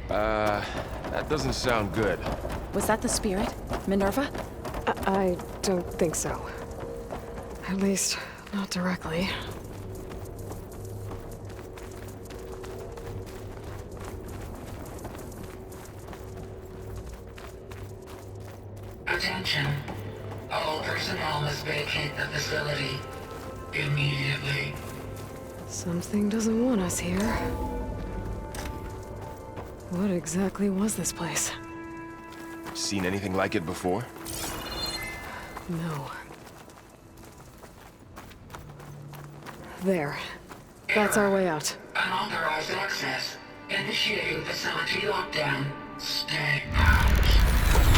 That doesn't sound good. Was that the spirit? Minerva? I don't think so. At least, not directly. Attention. All personnel must vacate the facility immediately. Something doesn't want us here. What exactly was this place? Seen anything like it before? No. There. That's our way out. Unauthorized access. Initiating facility lockdown. Stay out.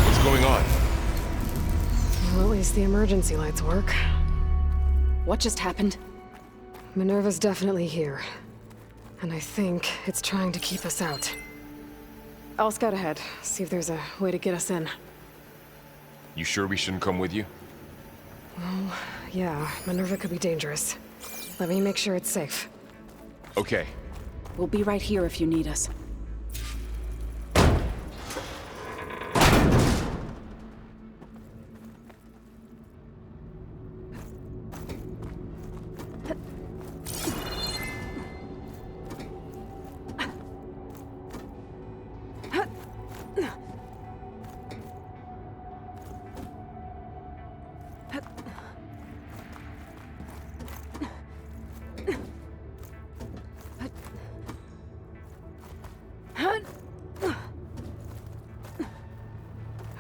What's going on? Well, at least the emergency lights work. What just happened? Minerva's definitely here. And I think it's trying to keep us out. I'll scout ahead, see if there's a way to get us in. You sure we shouldn't come with you? Well, yeah, Minerva could be dangerous. Let me make sure it's safe. Okay. We'll be right here if you need us.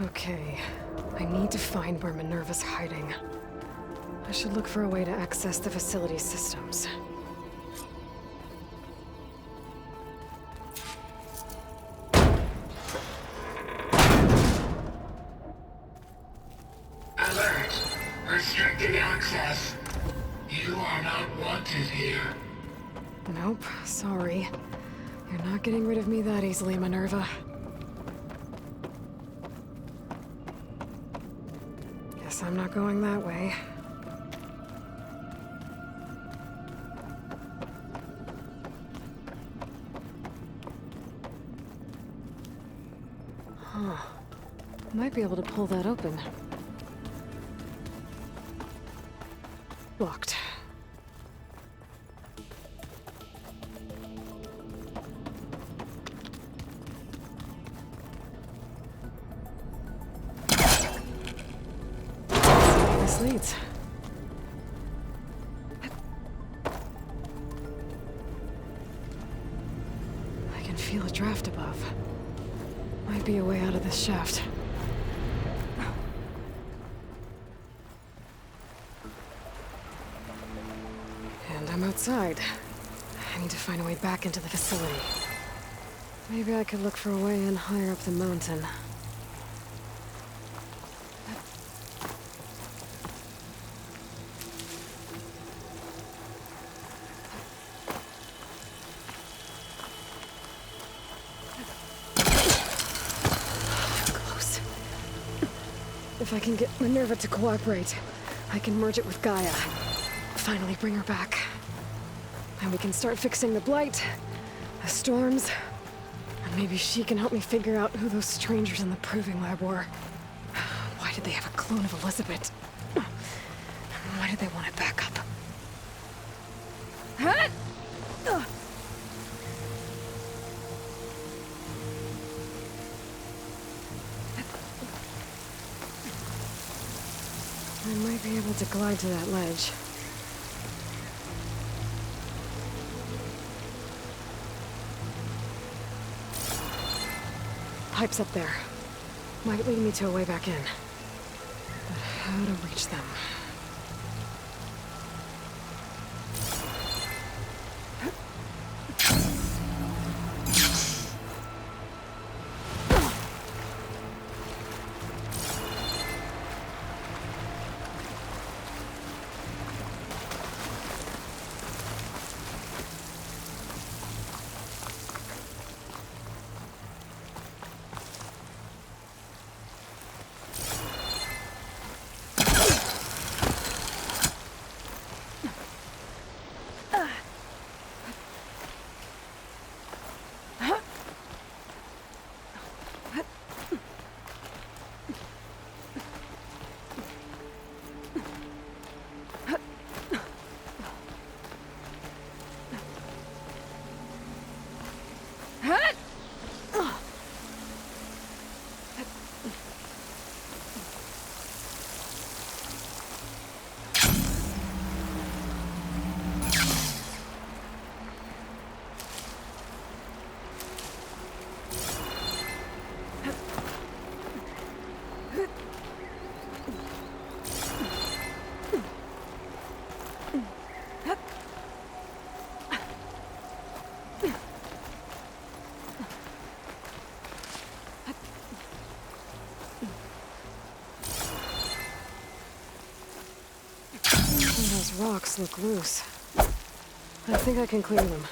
Okay, I need to find where Minerva's hiding. I should look for a way to access the facility systems. Alert. Restricted access. You are not wanted here. Nope, sorry. You're not getting rid of me that easily, Minerva. Guess I'm not going that way. Huh. Might be able to pull that open. Locked. This leads. I can feel a draft above. Might be a way out of this shaft. And I'm outside. I need to find a way back into the facility. Maybe I could look for a way in higher up the mountain. Close. If I can get Minerva to cooperate, I can merge it with Gaia. Finally bring her back. And we can start fixing the Blight, the storms, and maybe she can help me figure out who those strangers in the Proving Lab were. Why did they have a clone of Elizabeth? Why did they want it back up? I might be able to glide to that ledge. Pipes up there. Might lead me to a way back in. But how to reach them? Those rocks look loose. I think I can clear them.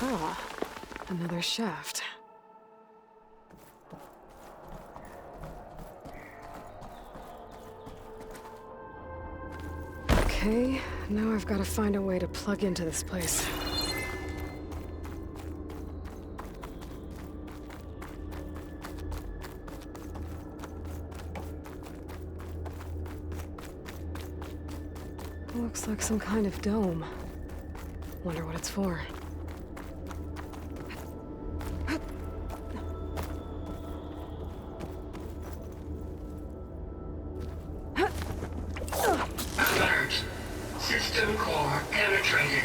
Ah, another shaft. Okay, now I've got to find a way to plug into this place. Looks like some kind of dome. Wonder what it's for. Alert. System core penetrated.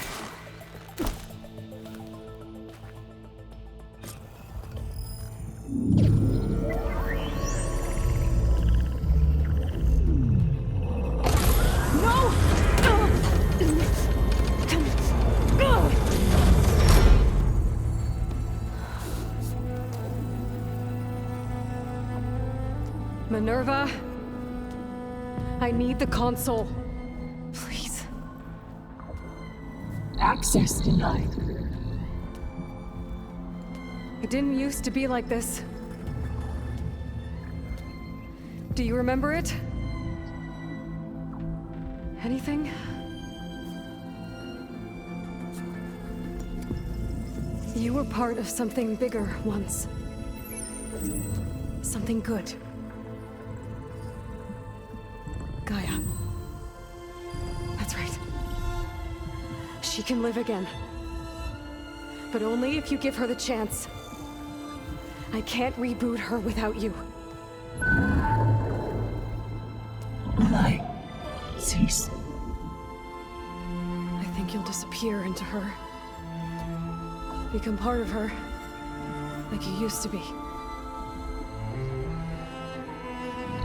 Minerva? I need the console. Please. Access denied. It didn't used to be like this. Do you remember it? Anything? You were part of something bigger once. Something good. Gaia. That's right. She can live again. But only if you give her the chance. I can't reboot her without you. Light. Cease. I think you'll disappear into her. Become part of her. Like you used to be.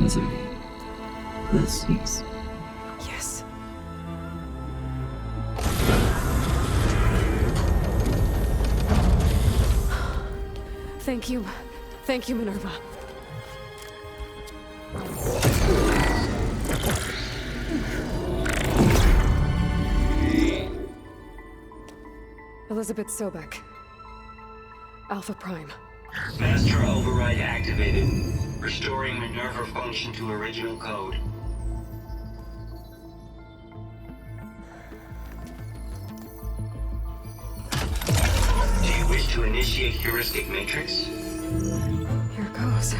Misery will cease. Yes. Thank you. Thank you, Minerva. Elizabeth Sobek. Alpha Prime. Master override activated. Restoring Minerva function to original code. Do you wish to initiate heuristic matrix? Here goes.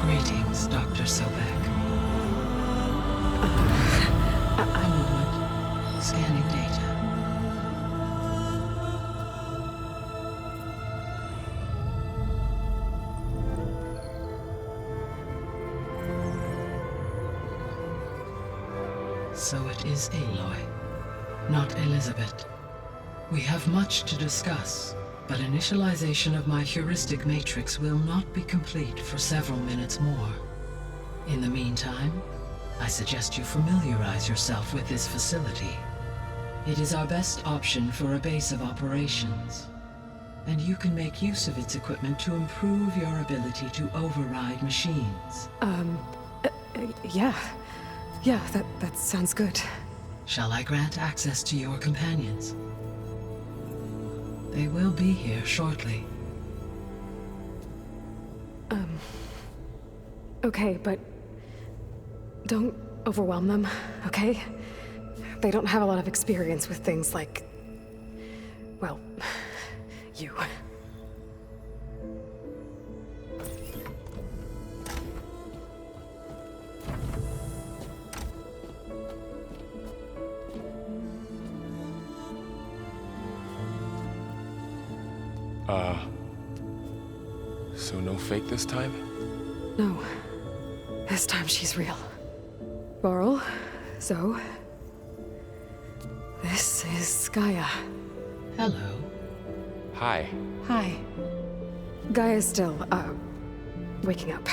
Greetings, Dr. Sobek. A moment. Scanning data. So it is Aloy, not Elizabeth. We have much to discuss, but initialization of my heuristic matrix will not be complete for several minutes more. In the meantime, I suggest you familiarize yourself with this facility. It is our best option for a base of operations, and you can make use of its equipment to improve your ability to override machines. Yeah. Yeah, that sounds good. Shall I grant access to your companions? They will be here shortly. Okay, but don't overwhelm them, okay? They don't have a lot of experience with things like, well, you. So no fake this time? No. This time she's real. Varl, Zoe. This is Gaia. Hello. Hi. Hi. Gaia's still, waking up.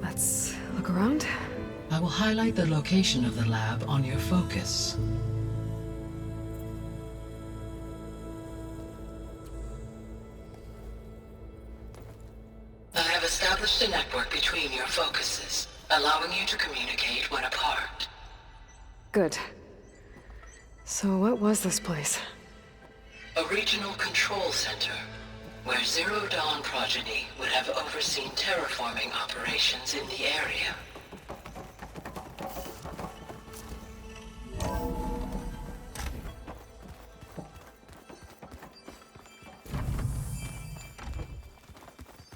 Let's look around. I will highlight the location of the lab on your focus. I have established a network between your focuses, allowing you to communicate when apart. Good. So what was this place? A regional control center, where Zero Dawn progeny would have overseen terraforming operations in the area.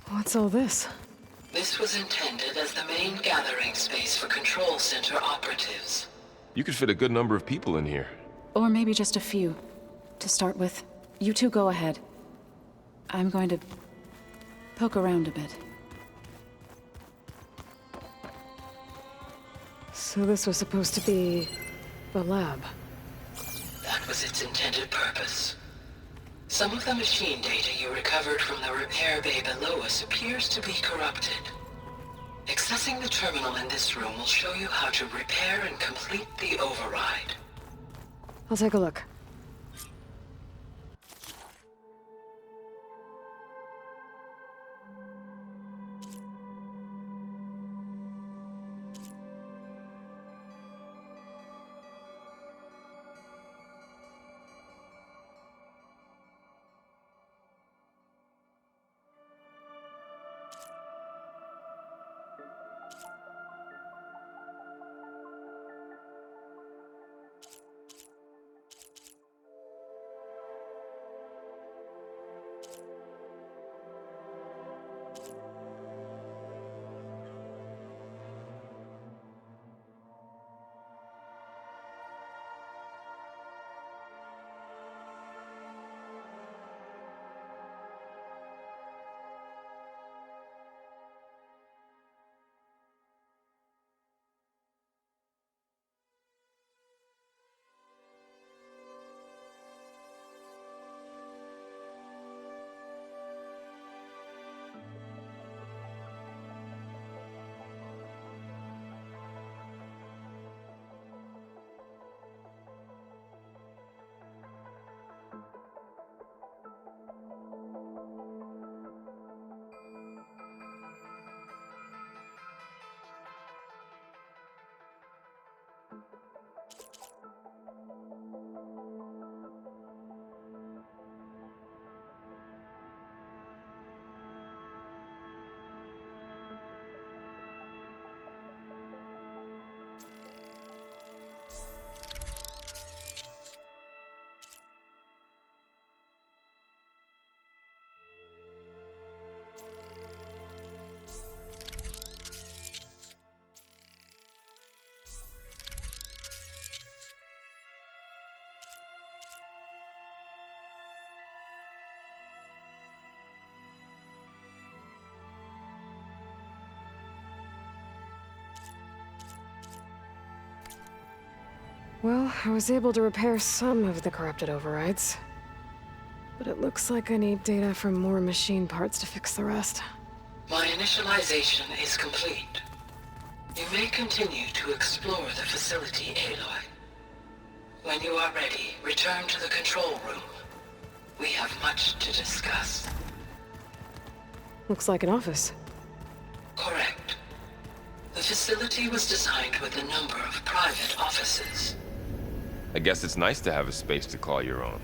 What's all this? This was intended as the main gathering space for control center operatives. You could fit a good number of people in here. Or maybe just a few. To start with, you two go ahead. I'm going to poke around a bit. So this was supposed to be the lab. That was its intended purpose. Some of the machine data you recovered from the repair bay below us appears to be corrupted. Accessing the terminal in this room will show you how to repair and complete the override. I'll take a look. Well, I was able to repair some of the corrupted overrides. But it looks like I need data from more machine parts to fix the rest. My initialization is complete. You may continue to explore the facility, Aloy. When you are ready, return to the control room. We have much to discuss. Looks like an office. Correct. The facility was designed with a number of private offices. I guess it's nice to have a space to call your own.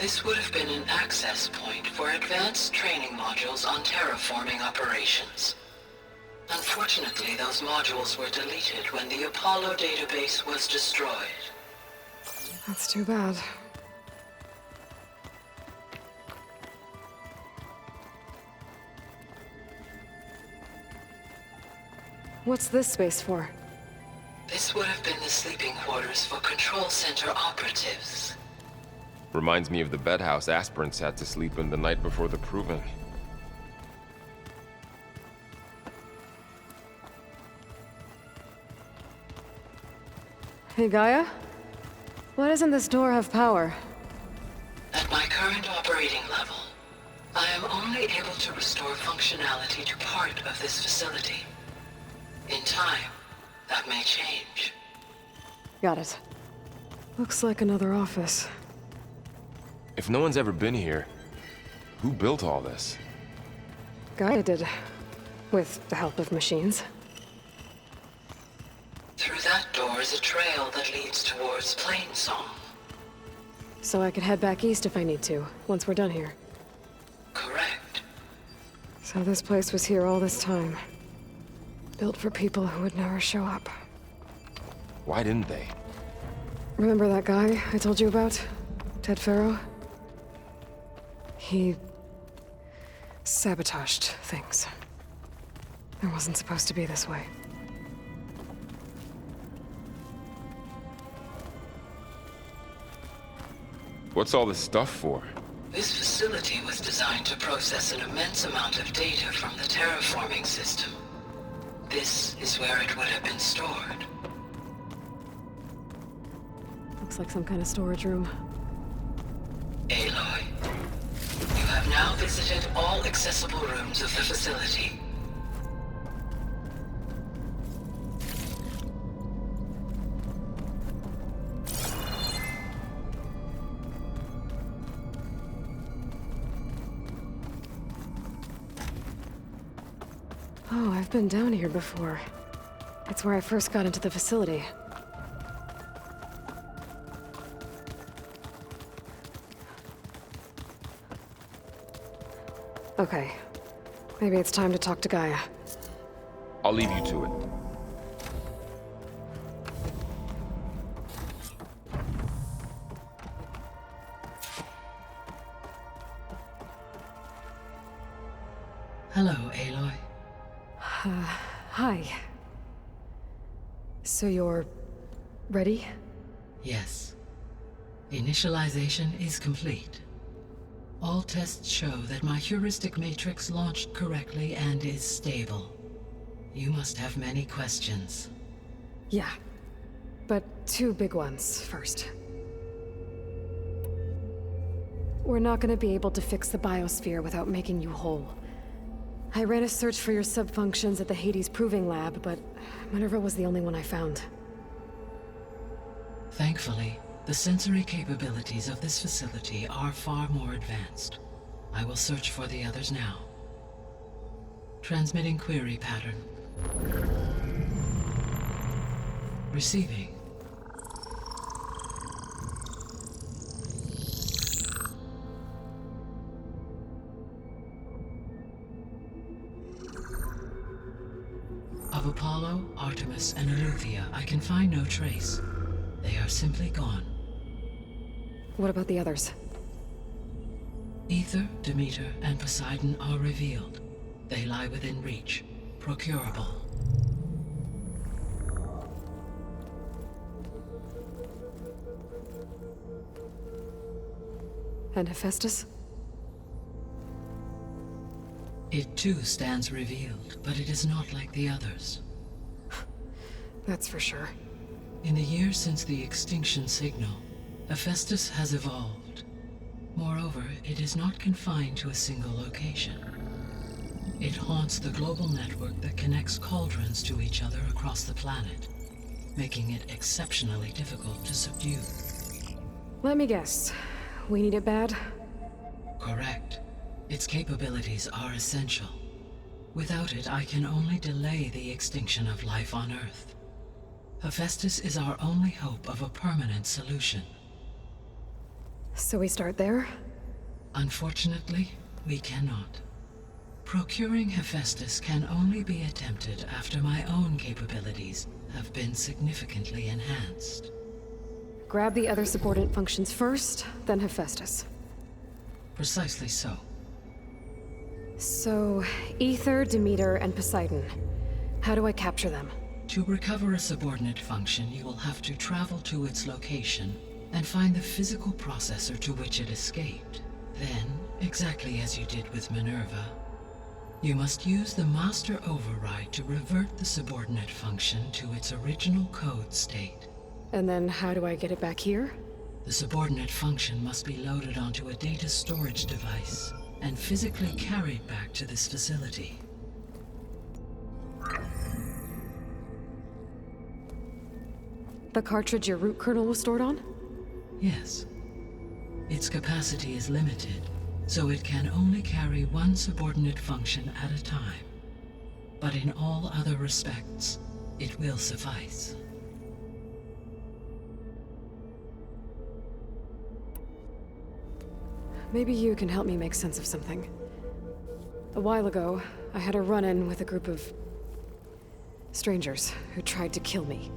This would have been an access point for advanced training modules on terraforming operations. Unfortunately, those modules were deleted when the Apollo database was destroyed. That's too bad. What's this space for? This would have been the sleeping quarters for Control Center operatives. Reminds me of the bedhouse aspirants had to sleep in the night before the proving. Hey, Gaia? Why doesn't this door have power? At my current operating level, I am only able to restore functionality to part of this facility. In time, that may change. Got it. Looks like another office. If no one's ever been here, who built all this? Gaia did. With the help of machines. Through that door is a trail that leads towards Plainsong. So I could head back east if I need to, once we're done here. Correct. So this place was here all this time. Built for people who would never show up. Why didn't they? Remember that guy I told you about? Ted Faro? He sabotaged things. It wasn't supposed to be this way. What's all this stuff for? This facility was designed to process an immense amount of data from the terraforming system. This is where it would have been stored. Looks like some kind of storage room. Aloy, you have now visited all accessible rooms of the facility. Oh, I've been down here before. It's where I first got into the facility. Okay. Maybe it's time to talk to Gaia. I'll leave you to it. Hello, Aloy. Hi. So you're... ready? Yes. Initialization is complete. All tests show that my heuristic matrix launched correctly and is stable. You must have many questions. Yeah. But two big ones first. We're not gonna be able to fix the biosphere without making you whole. I ran a search for your subfunctions at the Hades Proving Lab, but Minerva was the only one I found. Thankfully, the sensory capabilities of this facility are far more advanced. I will search for the others now. Transmitting query pattern. Receiving. Of Apollo, Artemis, and Eleuthia, I can find no trace. They are simply gone. What about the others? Ether, Demeter, and Poseidon are revealed. They lie within reach, procurable. And Hephaestus? It too stands revealed, but it is not like the others. That's for sure. In the years since the extinction signal, Hephaestus has evolved. Moreover, it is not confined to a single location. It haunts the global network that connects cauldrons to each other across the planet, making it exceptionally difficult to subdue. Let me guess. We need it bad? Correct. Its capabilities are essential. Without it, I can only delay the extinction of life on Earth. Hephaestus is our only hope of a permanent solution. So we start there? Unfortunately, we cannot. Procuring Hephaestus can only be attempted after my own capabilities have been significantly enhanced. Grab the other subordinate functions first, then Hephaestus. Precisely so. So, Ether, Demeter, and Poseidon. How do I capture them? To recover a subordinate function, you will have to travel to its location and find the physical processor to which it escaped. Then, exactly as you did with Minerva, you must use the master override to revert the subordinate function to its original code state. And then how do I get it back here? The subordinate function must be loaded onto a data storage device and physically carried back to this facility. The cartridge your root kernel was stored on? Yes. Its capacity is limited, so it can only carry one subordinate function at a time. But in all other respects, it will suffice. Maybe you can help me make sense of something. A while ago, I had a run-in with a group of strangers who tried to kill me.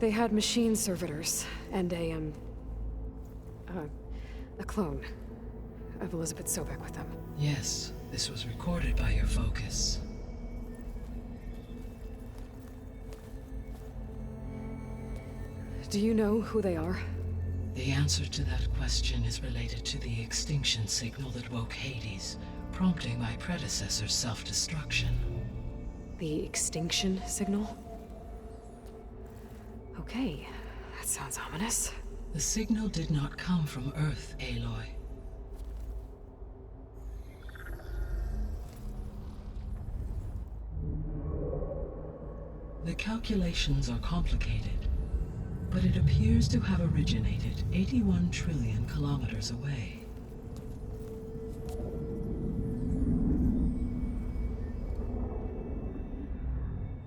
They had machine servitors and a clone of Elizabeth Sobek with them. Yes, this was recorded by your focus. Do you know who they are? The answer to that question is related to the extinction signal that woke Hades, prompting my predecessor's self-destruction. The extinction signal? Okay, that sounds ominous. The signal did not come from Earth, Aloy. The calculations are complicated, but it appears to have originated 81 trillion kilometers away.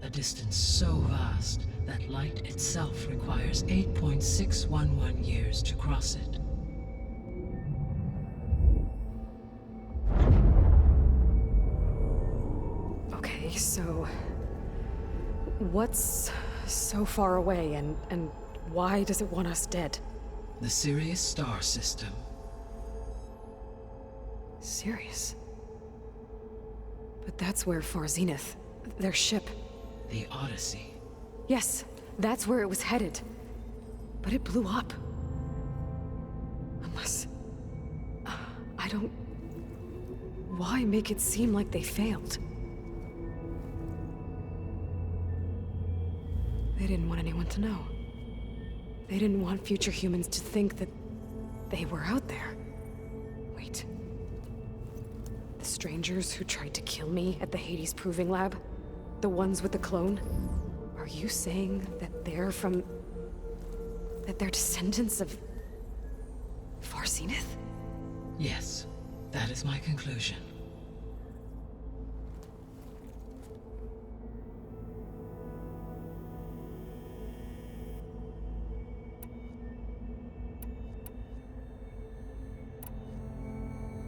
A distance so vast that light itself requires 8.611 years to cross it. Okay, so what's so far away and why does it want us dead? The Sirius star system. Sirius? But that's where Far Zenith, their ship. The Odyssey. Yes, that's where it was headed. But it blew up. Unless... I don't... Why make it seem like they failed? They didn't want anyone to know. They didn't want future humans to think that they were out there. Wait. The strangers who tried to kill me at the Hades Proving Lab? The ones with the clone? Are you saying that they're from... that they're descendants of... Far Zenith? Yes, that is my conclusion.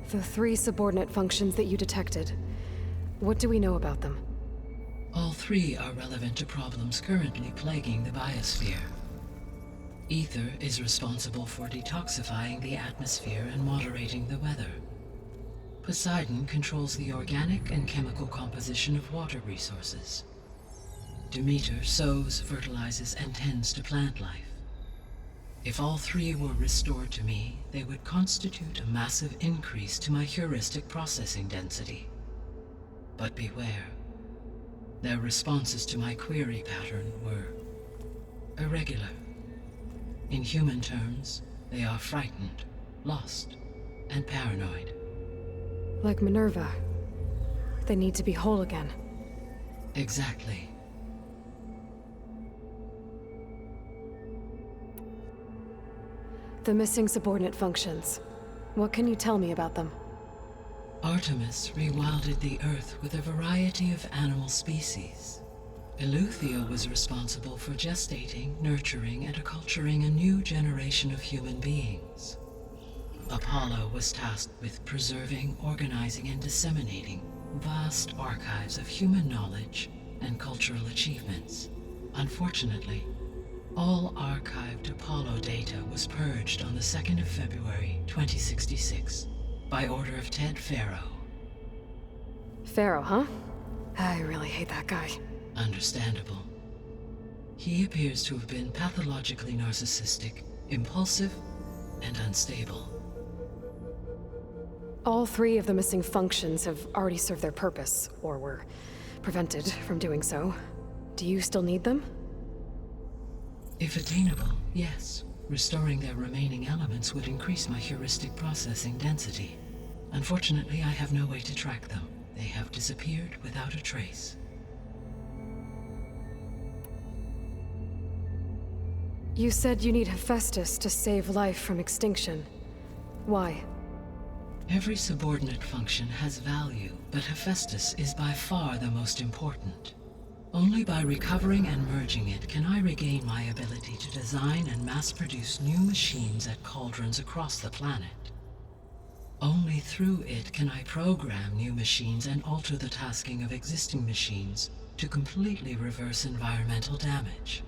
The 3 subordinate functions that you detected. What do we know about them? All 3 are relevant to problems currently plaguing the biosphere. Ether is responsible for detoxifying the atmosphere and moderating the weather. Poseidon controls the organic and chemical composition of water resources. Demeter sows, fertilizes, and tends to plant life. If all 3 were restored to me, they would constitute a massive increase to my heuristic processing density. But beware. Their responses to my query pattern were irregular. In human terms, they are frightened, lost, and paranoid. Like Minerva. They need to be whole again. Exactly. The missing subordinate functions. What can you tell me about them? Artemis rewilded the Earth with a variety of animal species. Eleuthia was responsible for gestating, nurturing, and acculturating a new generation of human beings. Apollo was tasked with preserving, organizing, and disseminating vast archives of human knowledge and cultural achievements. Unfortunately, all archived Apollo data was purged on the 2nd of February, 2066, by order of Ted Faro. Pharaoh, huh? I really hate that guy. Understandable. He appears to have been pathologically narcissistic, impulsive, and unstable. All 3 of the missing functions have already served their purpose, or were prevented from doing so. Do you still need them? If attainable, yes. Restoring their remaining elements would increase my heuristic processing density. Unfortunately, I have no way to track them. They have disappeared without a trace. You said you need Hephaestus to save life from extinction. Why? Every subordinate function has value, but Hephaestus is by far the most important. Only by recovering and merging it can I regain my ability to design and mass-produce new machines at cauldrons across the planet. Only through it can I program new machines and alter the tasking of existing machines to completely reverse environmental damage.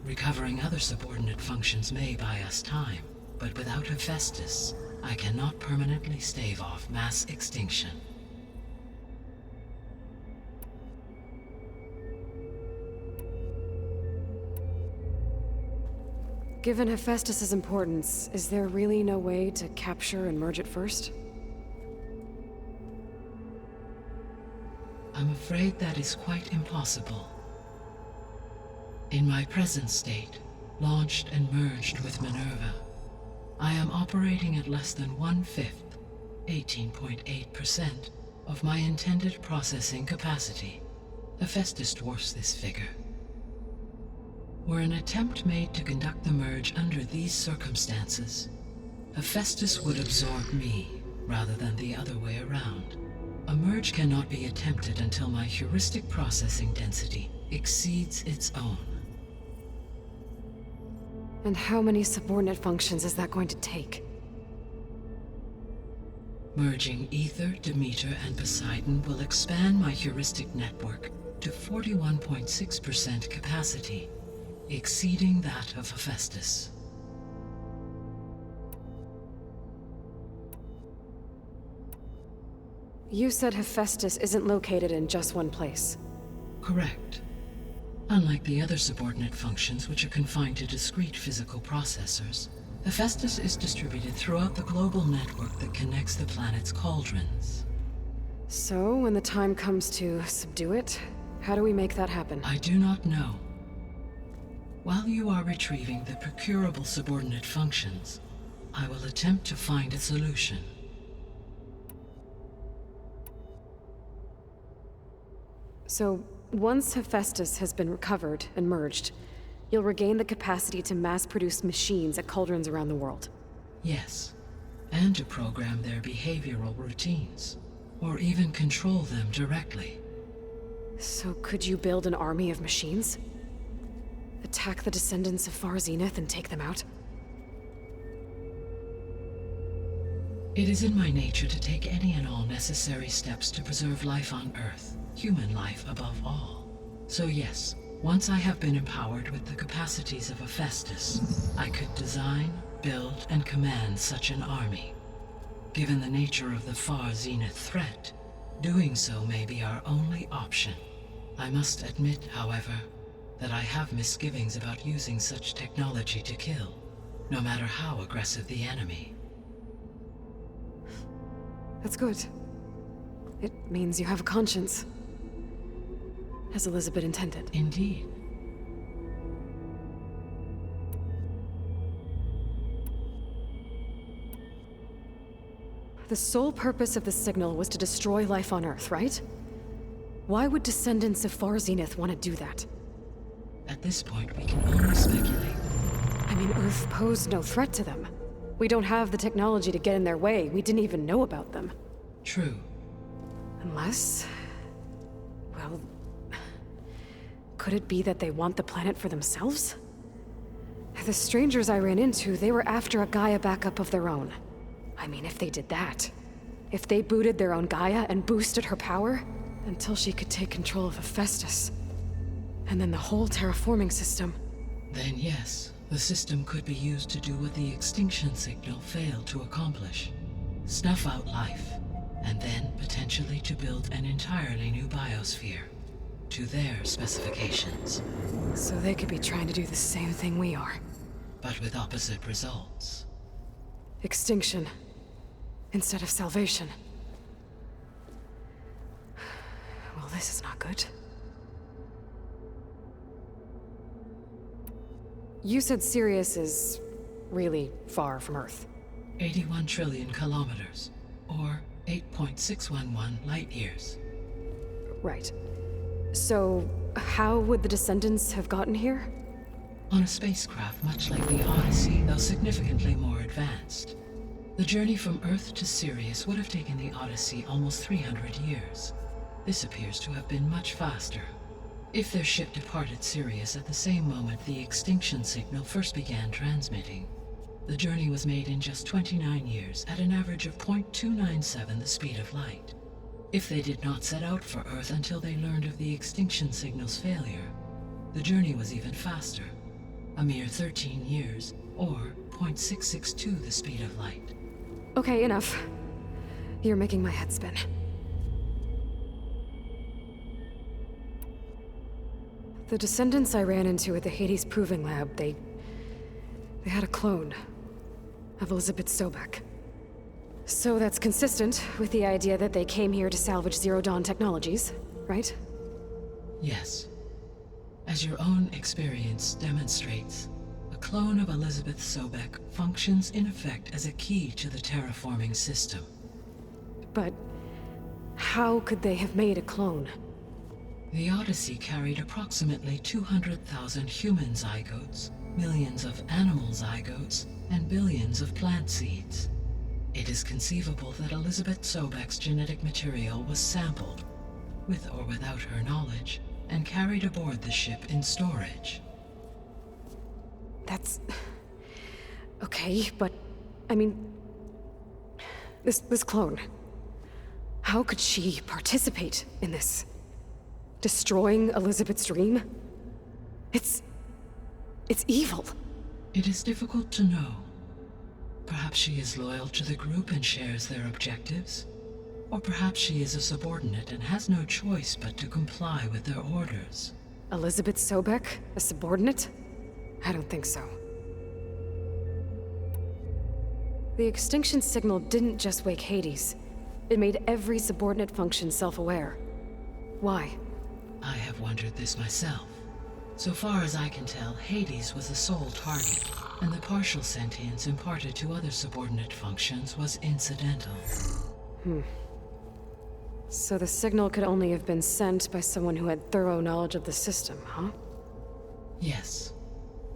Recovering other subordinate functions may buy us time, but without Hephaestus, I cannot permanently stave off mass extinction. Given Hephaestus's importance, is there really no way to capture and merge it first? I'm afraid that is quite impossible. In my present state, launched and merged with Minerva, I am operating at less than 1/5, 18.8%, of my intended processing capacity. Hephaestus dwarfs this figure. Were an attempt made to conduct the merge under these circumstances, Hephaestus would absorb me, rather than the other way around. A merge cannot be attempted until my heuristic processing density exceeds its own. And how many subordinate functions is that going to take? Merging Ether, Demeter, and Poseidon will expand my heuristic network to 41.6% capacity, exceeding that of Hephaestus. You said Hephaestus isn't located in just one place. Correct. Unlike the other subordinate functions, which are confined to discrete physical processors, Hephaestus is distributed throughout the global network that connects the planet's cauldrons. So, when the time comes to subdue it, how do we make that happen? I do not know. While you are retrieving the procurable subordinate functions, I will attempt to find a solution. So, once Hephaestus has been recovered and merged, you'll regain the capacity to mass-produce machines at cauldrons around the world. Yes, and to program their behavioral routines, or even control them directly. So could you build an army of machines? Attack the descendants of Far Zenith and take them out? It is in my nature to take any and all necessary steps to preserve life on Earth, human life above all. So yes, once I have been empowered with the capacities of Hephaestus, I could design, build, and command such an army. Given the nature of the Far Zenith threat, doing so may be our only option. I must admit, however, that I have misgivings about using such technology to kill, no matter how aggressive the enemy. That's good. It means you have a conscience. As Elizabeth intended. Indeed. The sole purpose of the signal was to destroy life on Earth, right? Why would descendants of Far Zenith want to do that? At this point, we can only speculate. I mean, Earth posed no threat to them. We don't have the technology to get in their way. We didn't even know about them. True. Unless... well... could it be that they want the planet for themselves? The strangers I ran into, they were after a Gaia backup of their own. I mean, if they did that. If they booted their own Gaia and boosted her power, until she could take control of Hephaestus. And then the whole terraforming system. Then yes, the system could be used to do what the extinction signal failed to accomplish. Snuff out life, and then potentially to build an entirely new biosphere, to their specifications. So they could be trying to do the same thing we are. But with opposite results. Extinction. Instead of salvation. Well, this is not good. You said Sirius is really far from Earth. 81 trillion kilometers, or 8.611 light years. Right. So, how would the Descendants have gotten here? On a spacecraft much like the Odyssey, though significantly more advanced. The journey from Earth to Sirius would have taken the Odyssey almost 300 years. This appears to have been much faster. If their ship departed Sirius at the same moment the extinction signal first began transmitting, the journey was made in just 29 years at an average of 0.297 the speed of light. If they did not set out for Earth until they learned of the extinction signal's failure, the journey was even faster, a mere 13 years, or 0.662 the speed of light. Okay, enough. You're making my head spin. The Descendants I ran into at the Hades Proving Lab, they had a clone of Elizabeth Sobek. So that's consistent with the idea that they came here to salvage Zero Dawn technologies, right? Yes. As your own experience demonstrates, a clone of Elizabeth Sobek functions in effect as a key to the terraforming system. But how could they have made a clone? The Odyssey carried approximately 200,000 human zygotes, millions of animal zygotes, and billions of plant seeds. It is conceivable that Elizabeth Sobek's genetic material was sampled, with or without her knowledge, and carried aboard the ship in storage. That's... okay, but... I mean... This clone... How could she participate in this? Destroying Elizabeth's dream? It's evil. It is difficult to know. Perhaps she is loyal to the group and shares their objectives. Or perhaps she is a subordinate and has no choice but to comply with their orders. Elizabeth Sobek? A subordinate? I don't think so. The extinction signal didn't just wake Hades. It made every subordinate function self-aware. Why? I have wondered this myself. So far as I can tell, Hades was the sole target, and the partial sentience imparted to other subordinate functions was incidental. So the signal could only have been sent by someone who had thorough knowledge of the system, huh? Yes.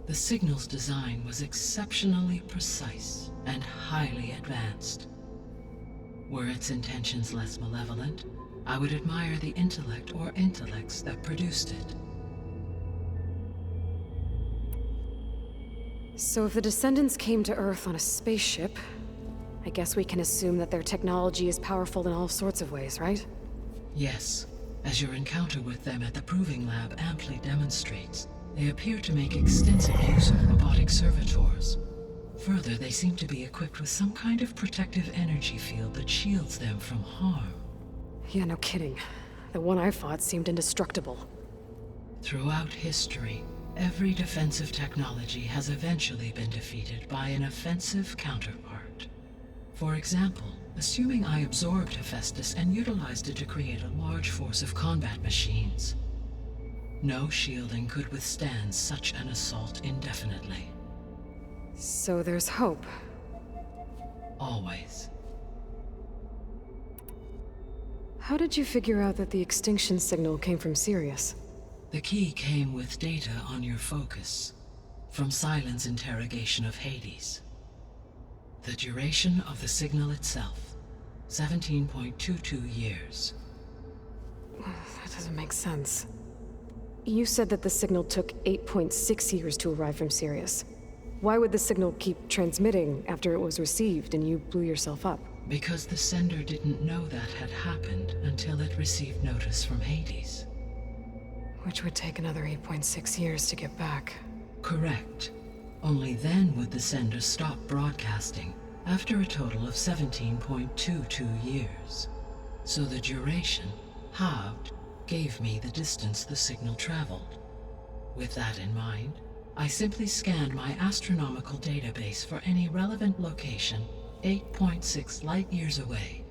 The signal's design was exceptionally precise and highly advanced. Were its intentions less malevolent, I would admire the intellect or intellects that produced it. So if the Descendants came to Earth on a spaceship, I guess we can assume that their technology is powerful in all sorts of ways, right? Yes. As your encounter with them at the Proving Lab amply demonstrates, they appear to make extensive use of robotic servitors. Further, they seem to be equipped with some kind of protective energy field that shields them from harm. Yeah, no kidding. The one I fought seemed indestructible. Throughout history, every defensive technology has eventually been defeated by an offensive counterpart. For example, assuming I absorbed Hephaestus and utilized it to create a large force of combat machines. No shielding could withstand such an assault indefinitely. So there's hope. Always. How did you figure out that the extinction signal came from Sirius? The key came with data on your focus, from Silent's interrogation of Hades. The duration of the signal itself, 17.22 years. That doesn't make sense. You said that the signal took 8.6 years to arrive from Sirius. Why would the signal keep transmitting after it was received and you blew yourself up? Because the sender didn't know that had happened until it received notice from Hades. Which would take another 8.6 years to get back. Correct. Only then would the sender stop broadcasting, after a total of 17.22 years. So the duration, halved, gave me the distance the signal traveled. With that in mind, I simply scanned my astronomical database for any relevant location 8.6 light-years away.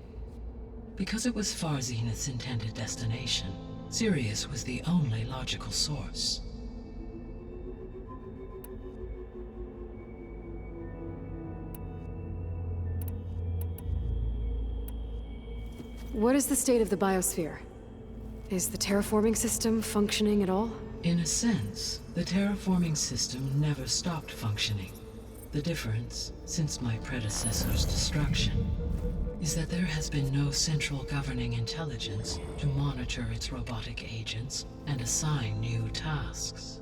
Because it was Far Zenith's intended destination, Sirius was the only logical source. What is the state of the biosphere? Is the terraforming system functioning at all? In a sense, the terraforming system never stopped functioning. The difference, since my predecessor's destruction, is that there has been no central governing intelligence to monitor its robotic agents and assign new tasks.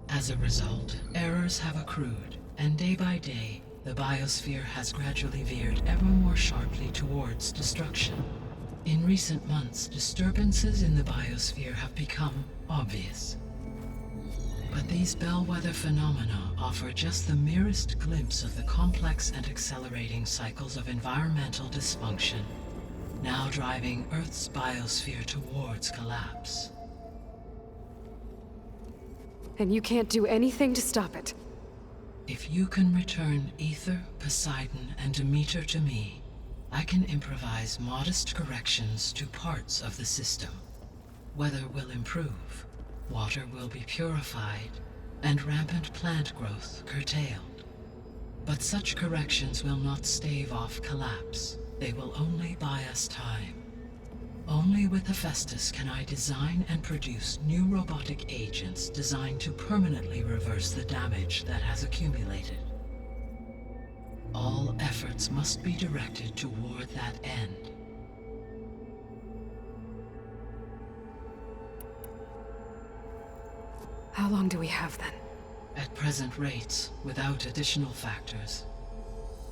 As a result, errors have accrued, and day by day, the biosphere has gradually veered ever more sharply towards destruction. In recent months, disturbances in the biosphere have become obvious. But these bellwether phenomena offer just the merest glimpse of the complex and accelerating cycles of environmental dysfunction, now driving Earth's biosphere towards collapse. And you can't do anything to stop it? If you can return Aether, Poseidon, and Demeter to me, I can improvise modest corrections to parts of the system. Weather will improve, water will be purified, and rampant plant growth curtailed. But such corrections will not stave off collapse. They will only buy us time. Only with Hephaestus can I design and produce new robotic agents designed to permanently reverse the damage that has accumulated. All efforts must be directed toward that end. How long do we have then? At present rates, without additional factors,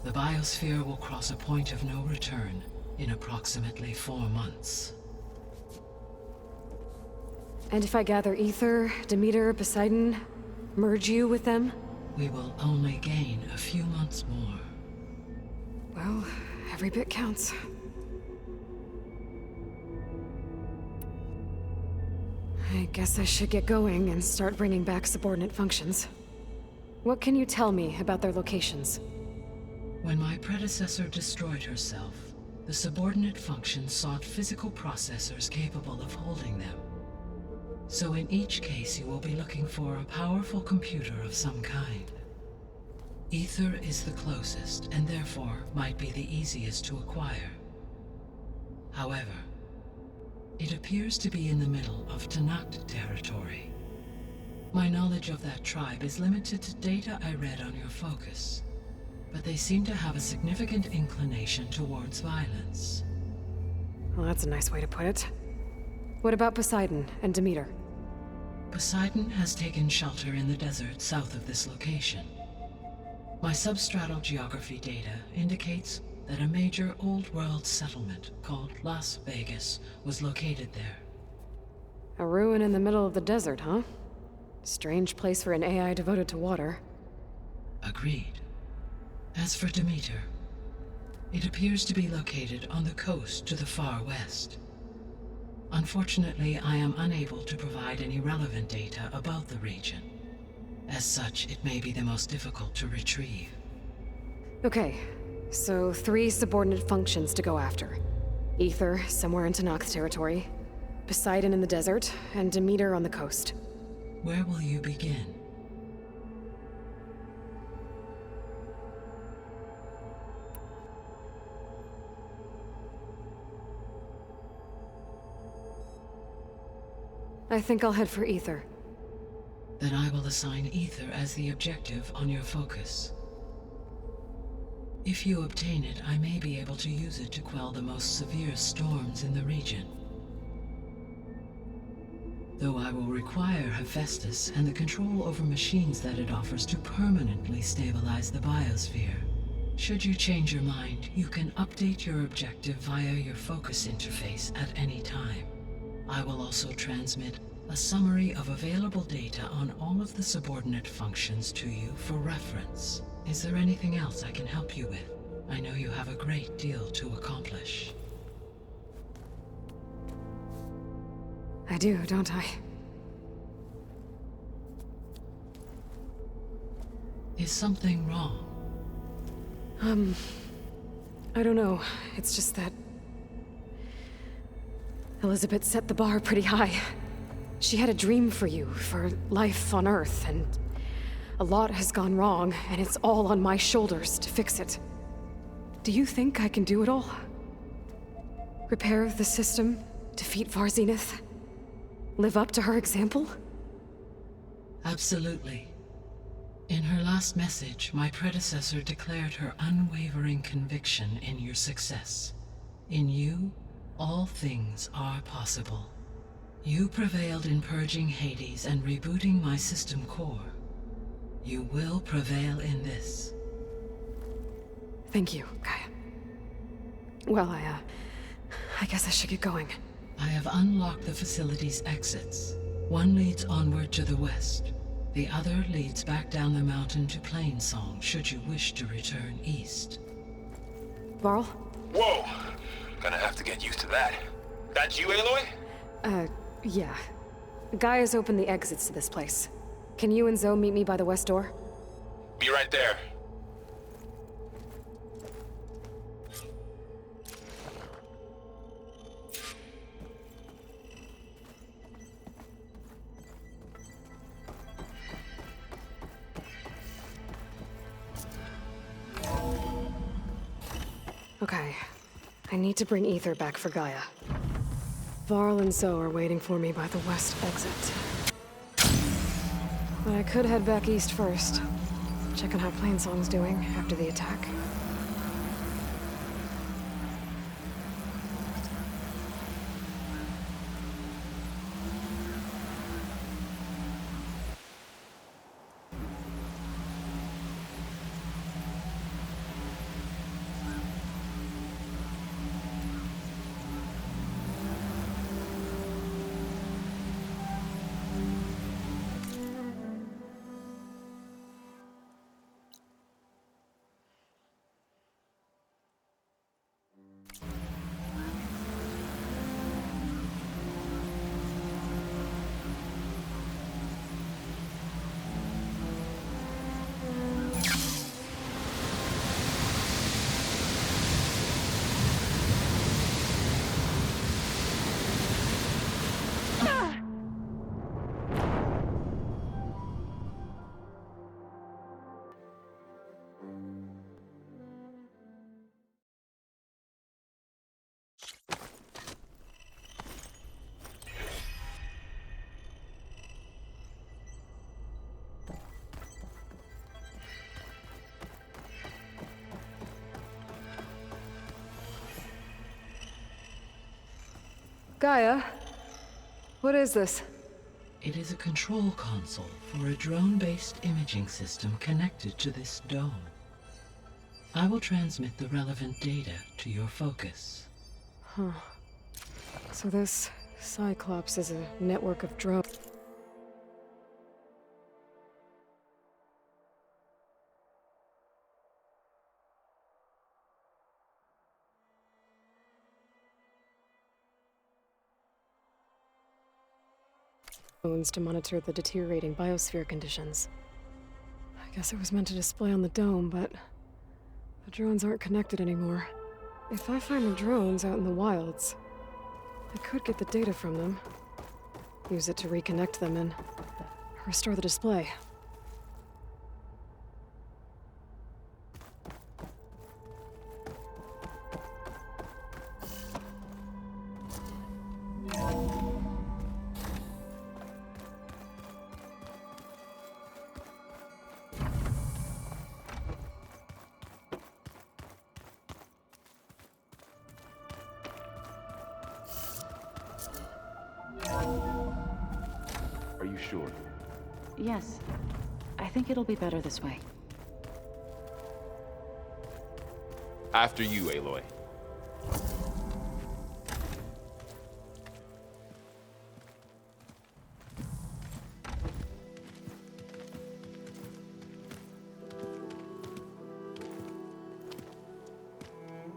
the biosphere will cross a point of no return in approximately 4 months. And if I gather Aether, Demeter, Poseidon, merge you with them? We will only gain a few months more. Well, every bit counts. I guess I should get going and start bringing back subordinate functions. What can you tell me about their locations? When my predecessor destroyed herself, the subordinate functions sought physical processors capable of holding them. So in each case you will be looking for a powerful computer of some kind. Aether is the closest, and therefore might be the easiest to acquire. However, it appears to be in the middle of Tenakth territory. My knowledge of that tribe is limited to data I read on your focus, but they seem to have a significant inclination towards violence. Well, that's a nice way to put it. What about Poseidon and Demeter? Poseidon has taken shelter in the desert south of this location. My substratal geography data indicates that a major old-world settlement called Las Vegas was located there. A ruin in the middle of the desert, huh? Strange place for an AI devoted to water. Agreed. As for Demeter, it appears to be located on the coast to the far west. Unfortunately, I am unable to provide any relevant data about the region. As such, it may be the most difficult to retrieve. Okay, so 3 subordinate functions to go after. Aether, somewhere in Tenakth territory. Poseidon in the desert, and Demeter on the coast. Where will you begin? I think I'll head for Aether. Then I will assign Aether as the objective on your focus. If you obtain it, I may be able to use it to quell the most severe storms in the region. though I will require Hephaestus and the control over machines that it offers to permanently stabilize the biosphere. Should you change your mind, you can update your objective via your focus interface at any time. I will also transmit a summary of available data on all of the subordinate functions to you for reference. Is there anything else I can help you with? I know you have a great deal to accomplish. I do, don't I? Is something wrong? I don't know. It's just that Elizabeth set the bar pretty high. She had a dream for you, for life on Earth, and a lot has gone wrong, and it's all on my shoulders to fix it. Do you think I can do it all? Repair the system, defeat Varzenith, live up to her example? Absolutely. In her last message, my predecessor declared her unwavering conviction in your success. In you, all things are possible. You prevailed in purging Hades and rebooting my system core. You will prevail in this. Thank you, Gaia. Well, I guess I should get going. I have unlocked the facility's exits. One leads onward to the west. The other leads back down the mountain to Plainsong, should you wish to return east. Varl? Whoa! Gonna have to get used to that. That's you, Aloy? Yeah. Gaia's opened the exits to this place. Can you and Zoe meet me by the west door? Be right there. Okay. I need to bring Ether back for Gaia. Varl and Zoe are waiting for me by the west exit. But I could head back east first. Check on how Plainsong's doing after the attack. Gaia? What is this? It is a control console for a drone-based imaging system connected to this dome. I will transmit the relevant data to your focus. Huh. So this Cyclops is a network of drones. To monitor the deteriorating biosphere conditions. I guess it was meant to display on the dome, but the drones aren't connected anymore. If I find the drones out in the wilds, I could get the data from them, use it to reconnect them and restore the display. sure? Yes. I think it'll be better this way. After you, Aloy.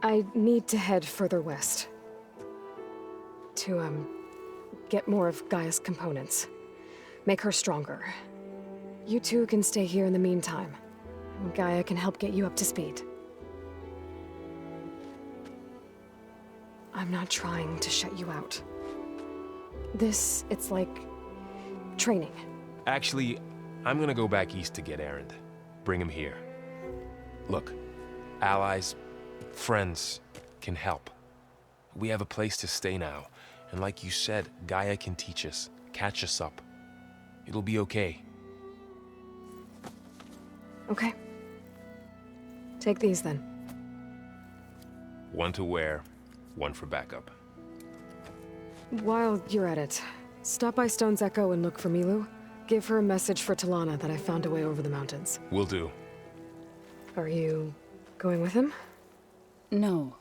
I need to head further west. To, get more of Gaia's components. Make her stronger. You two can stay here in the meantime. And Gaia can help get you up to speed. I'm not trying to shut you out. It's like... training. Actually, I'm gonna go back east to get Erend. Bring him here. Look, allies, friends can help. We have a place to stay now, and like you said, Gaia can teach us, catch us up. It'll be okay. Okay. Take these then. One to wear, one for backup. While you're at it, stop by Stone's Echo and look for Milu. Give her a message for Talana that I found a way over the mountains. Will do. Are you going with him? No.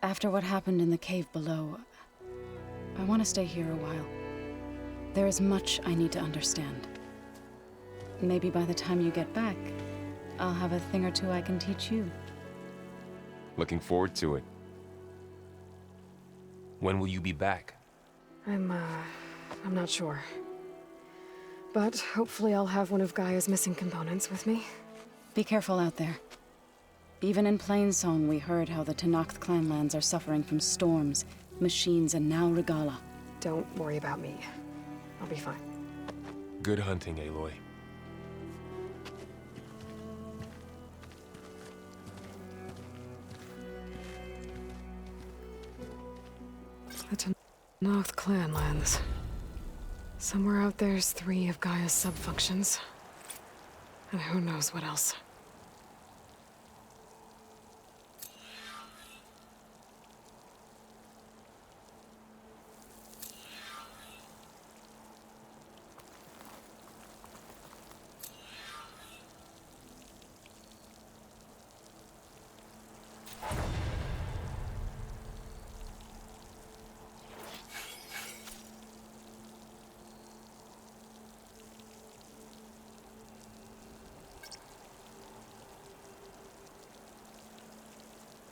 After what happened in the cave below, I want to stay here a while. There is much I need to understand. Maybe by the time you get back, I'll have a thing or two I can teach you. Looking forward to it. When will you be back? I'm not sure. But hopefully I'll have one of Gaia's missing components with me. Be careful out there. Even in Plainsong, we heard how the Tenakth clanlands are suffering from storms, machines, and now Regala. Don't worry about me. I'll be fine. Good hunting, Aloy. The Tenakth clanlands. Somewhere out there's 3 of Gaia's sub-functions. And who knows what else.